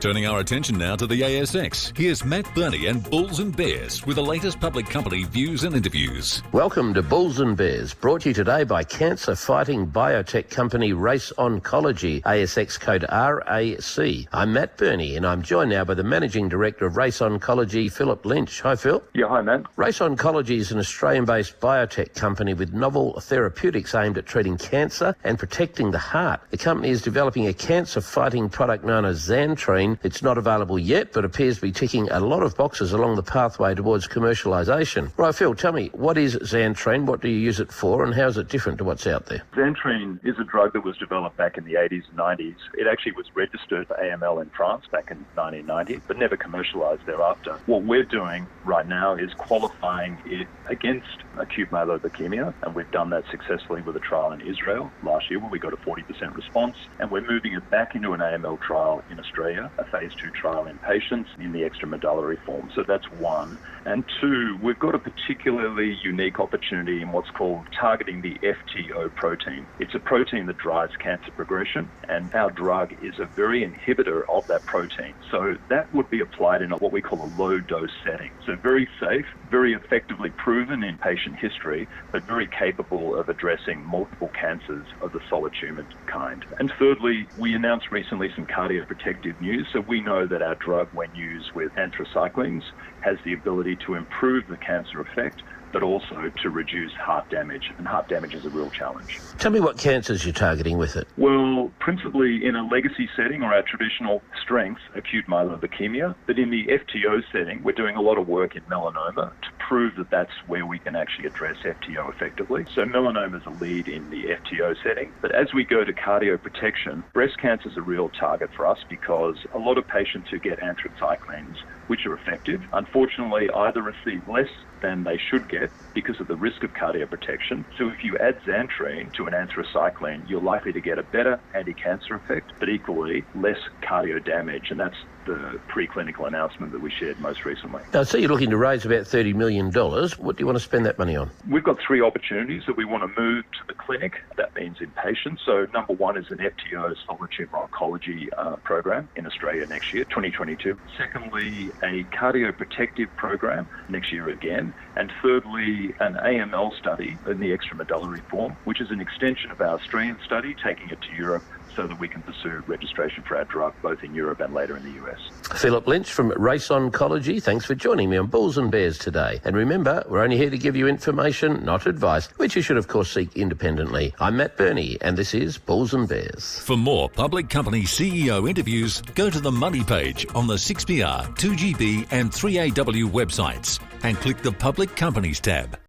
Turning our attention now to the ASX, here's Matt Birney and Bulls and Bears with the latest public company views and interviews. Welcome to Bulls and Bears, brought to you today by cancer-fighting biotech company Race Oncology, ASX code RAC. I'm Matt Birney, and I'm joined now by the Managing Director of Race Oncology, Phillip Lynch. Hi, Phil. Yeah, hi, Matt. Race Oncology is an Australian-based biotech company with novel therapeutics aimed at treating cancer and protecting the heart. The company is developing a cancer-fighting product known as Xantrine. It's not available yet, but appears to be ticking a lot of boxes along the pathway towards commercialisation. Right, Phil, tell me, what is Xantrine, what do you use it for, and how is it different to what's out there? Xantrine is a drug that was developed back in the 80s and 90s. It actually was registered for AML in France back in 1990, but never commercialised thereafter. What we're doing right now is qualifying it against acute myeloid leukemia, and we've done that successfully with a trial in Israel last year where we got a 40% response, and we're moving it back into an AML trial in Australia, a phase 2 trial in patients in the extramedullary form. So that's one. And two, we've got a particularly unique opportunity in what's called targeting the FTO protein. It's a protein that drives cancer progression, and our drug is a very inhibitor of that protein. So that would be applied in what we call a low dose setting. So very safe, very effectively proven in patient history, but very capable of addressing multiple cancers of the solid tumor kind. And thirdly, we announced recently some cardioprotective news. So we know that our drug, when used with anthracyclines, has the ability to improve the cancer effect, but also to reduce heart damage. And heart damage is a real challenge. Tell me what cancers you're targeting with it. Well, principally in a legacy setting or our traditional strength, acute myeloid leukemia. But in the FTO setting, we're doing a lot of work in melanoma to prove that that's where we can actually address FTO effectively. So melanoma is a lead in the FTO setting. But as we go to cardioprotection, breast cancer is a real target for us because a lot of patients who get anthracyclines, which are effective, unfortunately either receive less than they should get because of the risk of cardioprotection. So if you add Xantrine to an anthracycline, you're likely to get a better anti-cancer effect, but equally less cardio damage. And that's the preclinical announcement that we shared most recently. Now, so you're looking to raise about $30 million. What do you want to spend that money on? We've got three opportunities that we want to move to the clinic. That means in patients. So number one is an FTO solid tumor oncology program in Australia next year, 2022. Secondly, a cardioprotective program next year again. And thirdly, an AML study in the extramedullary form, which is an extension of our Australian study, taking it to Europe so that we can pursue registration for our drug both in Europe and later in the US. Phillip Lynch from Race Oncology, thanks for joining me on Bulls and Bears today. And remember, we're only here to give you information, not advice, which you should of course seek independently. I'm Matt Birney, and this is Bulls and Bears. For more public company CEO interviews, go to the Money page on the 6PR, 2GB and 3AW websites and click the Public Companies tab.